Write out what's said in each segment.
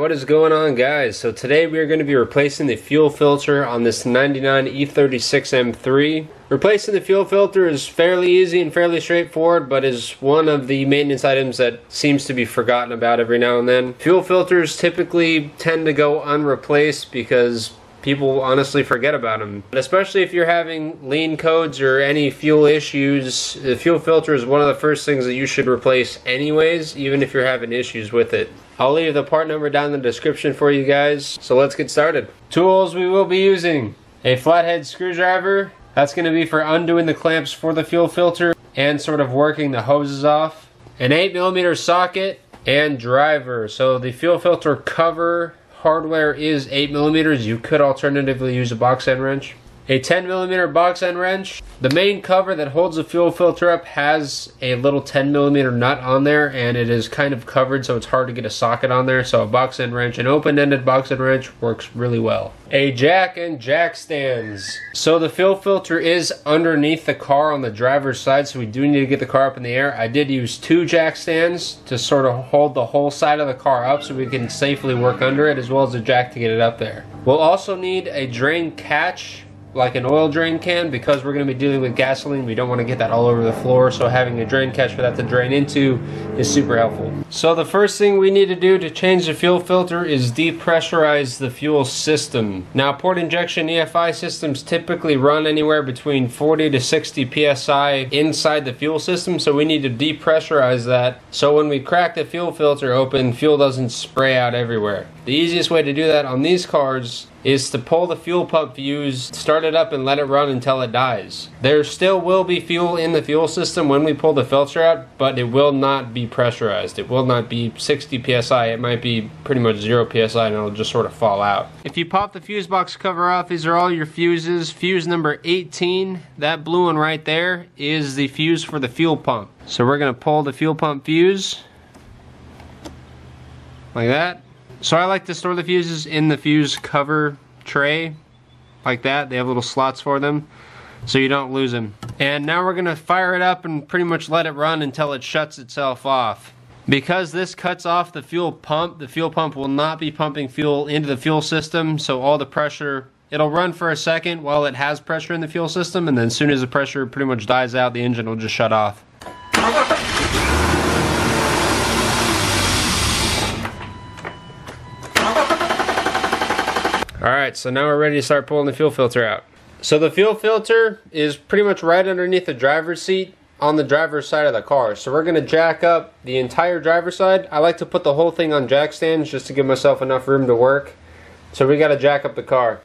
What is going on, guys? So today we are going to be replacing the fuel filter on this 99 E36 M3. Replacing the fuel filter is fairly easy and fairly straightforward, but is one of the maintenance items that seems to be forgotten about every now and then. Fuel filters typically tend to go unreplaced because people honestly forget about them. But especially if you're having lean codes or any fuel issues, the fuel filter is one of the first things that you should replace anyways, even if you're having issues with it. I'll leave the part number down in the description for you guys, so let's get started. Tools we will be using: a flathead screwdriver. That's going to be for undoing the clamps for the fuel filter and sort of working the hoses off. An 8mm socket and driver. So the fuel filter cover hardware is 8mm. You could alternatively use a box end wrench. A 10mm box end wrench. The main cover that holds the fuel filter up has a little 10mm nut on there, and it is kind of covered, so it's hard to get a socket on there. So a box end wrench, an open-ended box end wrench, works really well. A jack and jack stands. So the fuel filter is underneath the car on the driver's side, so we do need to get the car up in the air. I did use 2 jack stands to sort of hold the whole side of the car up so we can safely work under it, as well as a jack to get it up there. We'll also need a drain catch, like an oil drain can, because we're going to be dealing with gasoline. We don't want to get that all over the floor, so having a drain catch for that to drain into is super helpful. So the first thing we need to do to change the fuel filter is depressurize the fuel system. Now, port injection EFI systems typically run anywhere between 40 to 60 psi inside the fuel system, so we need to depressurize that so when we crack the fuel filter open, fuel doesn't spray out everywhere. The easiest way to do that on these cars is to pull the fuel pump fuse, start it up, and let it run until it dies. There still will be fuel in the fuel system when we pull the filter out, but it will not be pressurized. It will not be 60 psi. It might be pretty much 0 psi, and it'll just sort of fall out. If you pop the fuse box cover off, these are all your fuses. Fuse number 18, that blue one right there, is the fuse for the fuel pump. So we're going to pull the fuel pump fuse like that. So I like to store the fuses in the fuse cover tray like that. They have little slots for them so you don't lose them. And now we're going to fire it up and pretty much let it run until it shuts itself off. Because this cuts off the fuel pump will not be pumping fuel into the fuel system, so all the pressure, it'll run for a second while it has pressure in the fuel system, and then as soon as the pressure pretty much dies out, the engine will just shut off. Alright, so now we're ready to start pulling the fuel filter out. So the fuel filter is pretty much right underneath the driver's seat on the driver's side of the car. So we're going to jack up the entire driver's side. I like to put the whole thing on jack stands just to give myself enough room to work. So we got to jack up the car.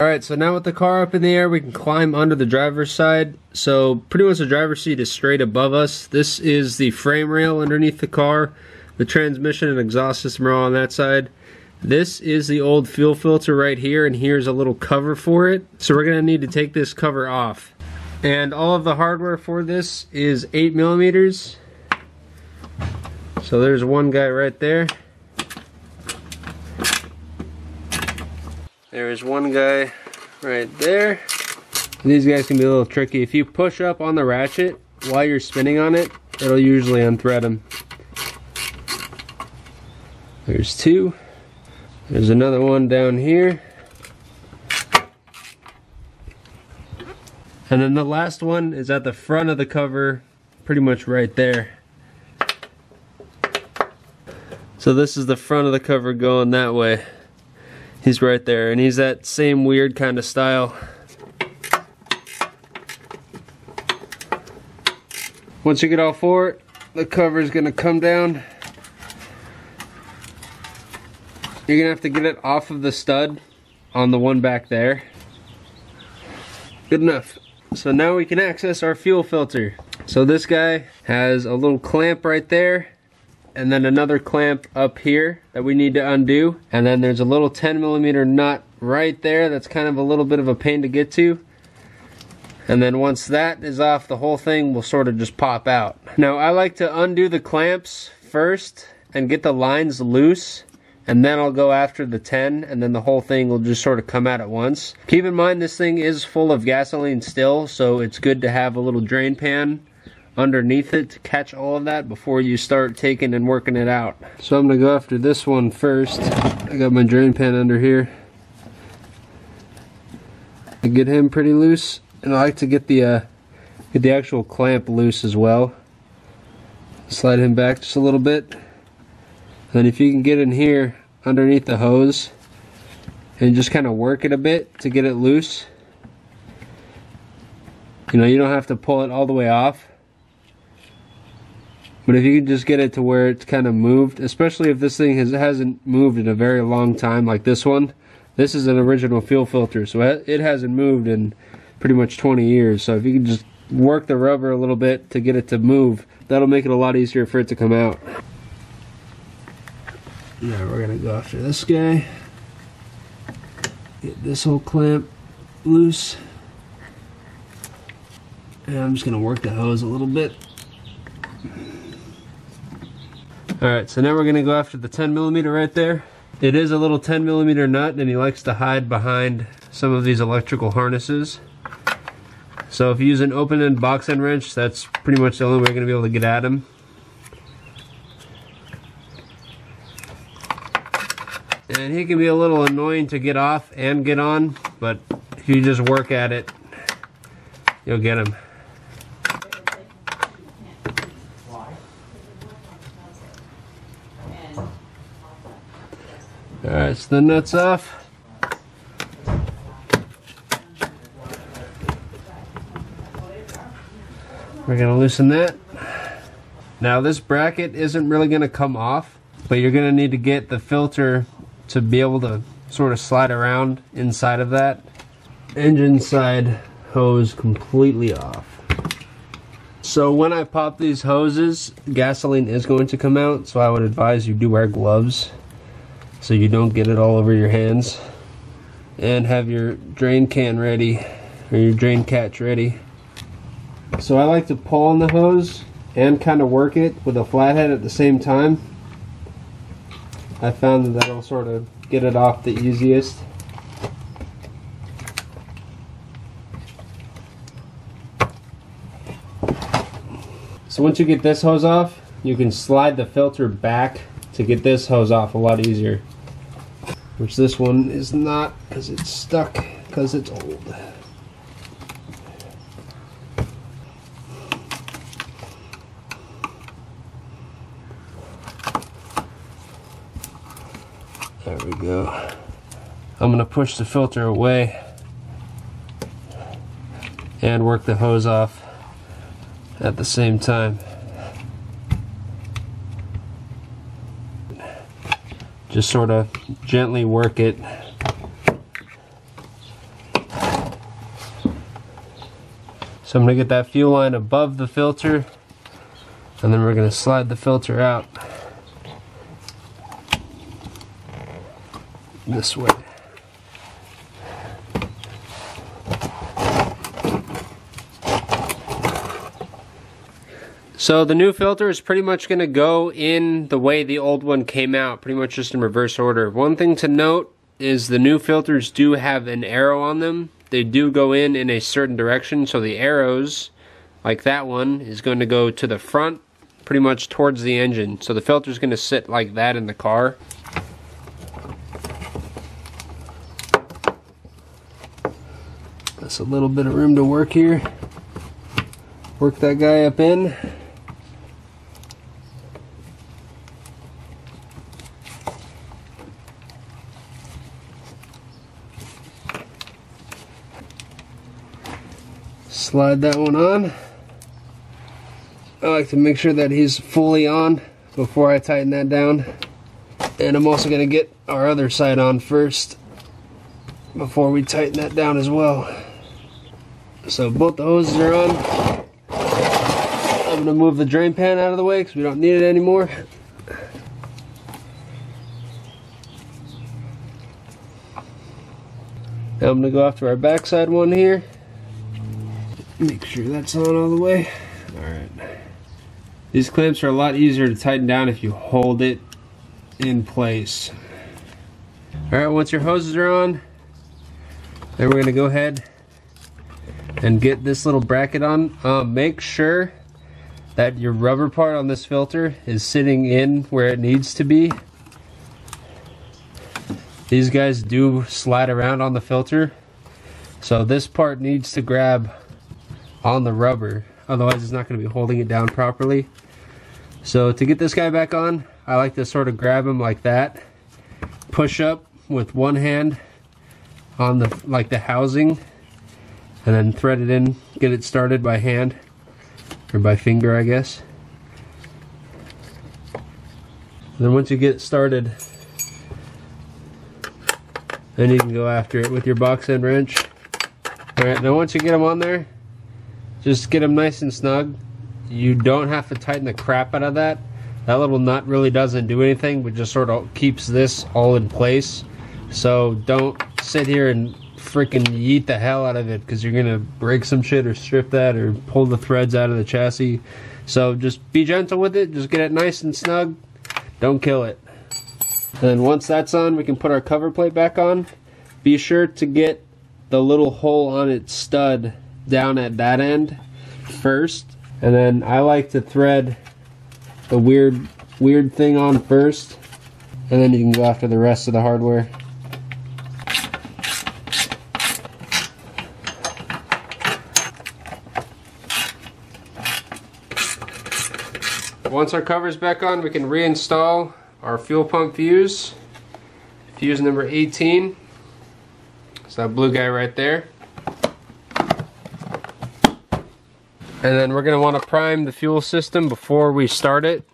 Alright, so now with the car up in the air, we can climb under the driver's side. So pretty much the driver's seat is straight above us. This is the frame rail underneath the car. The transmission and exhaust system are all on that side. This is the old fuel filter right here, and here's a little cover for it. So we're going to need to take this cover off. And all of the hardware for this is 8mm. So there's one guy right there. There's one guy right there. These guys can be a little tricky. If you push up on the ratchet while you're spinning on it, it'll usually unthread them. There's 2. There's another one down here. And then the last one is at the front of the cover, pretty much right there. So this is the front of the cover going that way. He's right there, and he's that same weird kind of style. Once you get all 4, the cover is going to come down. You're going to have to get it off of the stud on the one back there. Good enough. So now we can access our fuel filter. So this guy has a little clamp right there, and then another clamp up here that we need to undo. And then there's a little 10mm nut right there that's kind of a little bit of a pain to get to. And then once that is off, the whole thing will sort of just pop out. Now I like to undo the clamps first and get the lines loose, and then I'll go after the 10, and then the whole thing will just sort of come out at once. Keep in mind this thing is full of gasoline still, so it's good to have a little drain pan underneath it to catch all of that before you start taking and working it out. So I'm gonna go after this one first. I got my drain pan under here. I get him pretty loose, and I like to get the actual clamp loose as well. Slide him back just a little bit. Then if you can get in here underneath the hose and just kind of work it a bit to get it loose. You know, you don't have to pull it all the way off. But if you can just get it to where it's kind of moved, especially if this thing hasn't moved in a very long time like this one. This is an original fuel filter, so it hasn't moved in pretty much 20 years. So if you can just work the rubber a little bit to get it to move, that'll make it a lot easier for it to come out. Now we're gonna go after this guy. Get this whole clamp loose. And I'm just gonna work the hose a little bit. Alright, so now we're gonna go after the 10mm right there. It is a little 10mm nut, and he likes to hide behind some of these electrical harnesses. So if you use an open-end box end wrench, that's pretty much the only way you're gonna be able to get at him. And he can be a little annoying to get off and get on, but if you just work at it, you'll get him. Alright, so the nut's off. We're going to loosen that. Now this bracket isn't really going to come off, but you're going to need to get the filter to be able to sort of slide around inside of that. Engine side hose completely off. So when I pop these hoses, gasoline is going to come out, so I would advise you do wear gloves so you don't get it all over your hands. And have your drain can ready, or your drain catch ready. So I like to pull on the hose and kind of work it with a flathead at the same time. I found that that'll sort of get it off the easiest. So once you get this hose off, you can slide the filter back to get this hose off a lot easier. Which this one is not, because it's stuck, because it's old. There we go. I'm going to push the filter away and work the hose off at the same time. Just sort of gently work it. So I'm going to get that fuel line above the filter, and then we're going to slide the filter out this way. So the new filter is pretty much going to go in the way the old one came out, pretty much just in reverse order. One thing to note is the new filters do have an arrow on them. They do go in a certain direction, so the arrows, like that one, is going to go to the front, pretty much towards the engine. So the filter is going to sit like that in the car. That's a little bit of room to work here. Work that guy up in. Slide that one on. I like to make sure that he's fully on before I tighten that down. And I'm also going to get our other side on first before we tighten that down as well. So both the hoses are on. I'm going to move the drain pan out of the way because we don't need it anymore. Now I'm going to go after our backside one here. Make sure that's on all the way. Alright. These clamps are a lot easier to tighten down if you hold it in place. Alright, once your hoses are on, then we're going to go ahead and get this little bracket on. Make sure that your rubber part on this filter is sitting in where it needs to be. These guys do slide around on the filter, so this part needs to grab on the rubber, otherwise it's not going to be holding it down properly. So to get this guy back on, I like to sort of grab him like that, push up with one hand on the housing, and then thread it in, get it started by hand, or by finger I guess. And then once you get it started, then you can go after it with your box end wrench. Alright, now once you get them on there, just get them nice and snug. You don't have to tighten the crap out of that. That little nut really doesn't do anything, but just sort of keeps this all in place. So don't sit here and freaking yeet the hell out of it, because you're gonna break some shit or strip that or pull the threads out of the chassis. So just be gentle with it, just get it nice and snug, don't kill it. And then once that's on, we can put our cover plate back on. Be sure to get the little hole on its stud down at that end first, and then I like to thread the weird thing on first, and then you can go after the rest of the hardware. Once our cover's back on, we can reinstall our fuel pump fuse. Fuse number 18. It's that blue guy right there. And then we're going to want to prime the fuel system before we start it.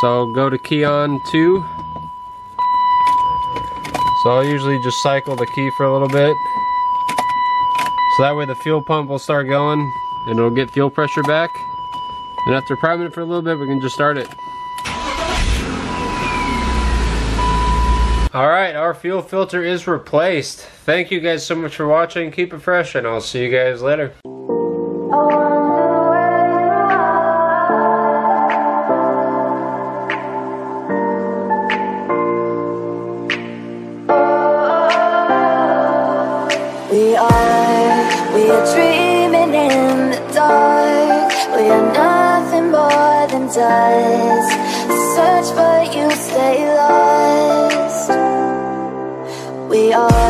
So go to key on 2. So I'll usually just cycle the key for a little bit. So that way the fuel pump will start going and it'll get fuel pressure back. And after priming it for a little bit, we can just start it. Alright, our fuel filter is replaced. Thank you guys so much for watching. Keep it fresh, and I'll see you guys later. We are dreaming in the dark. We are nothing more than dust. Search but you stay lost. We are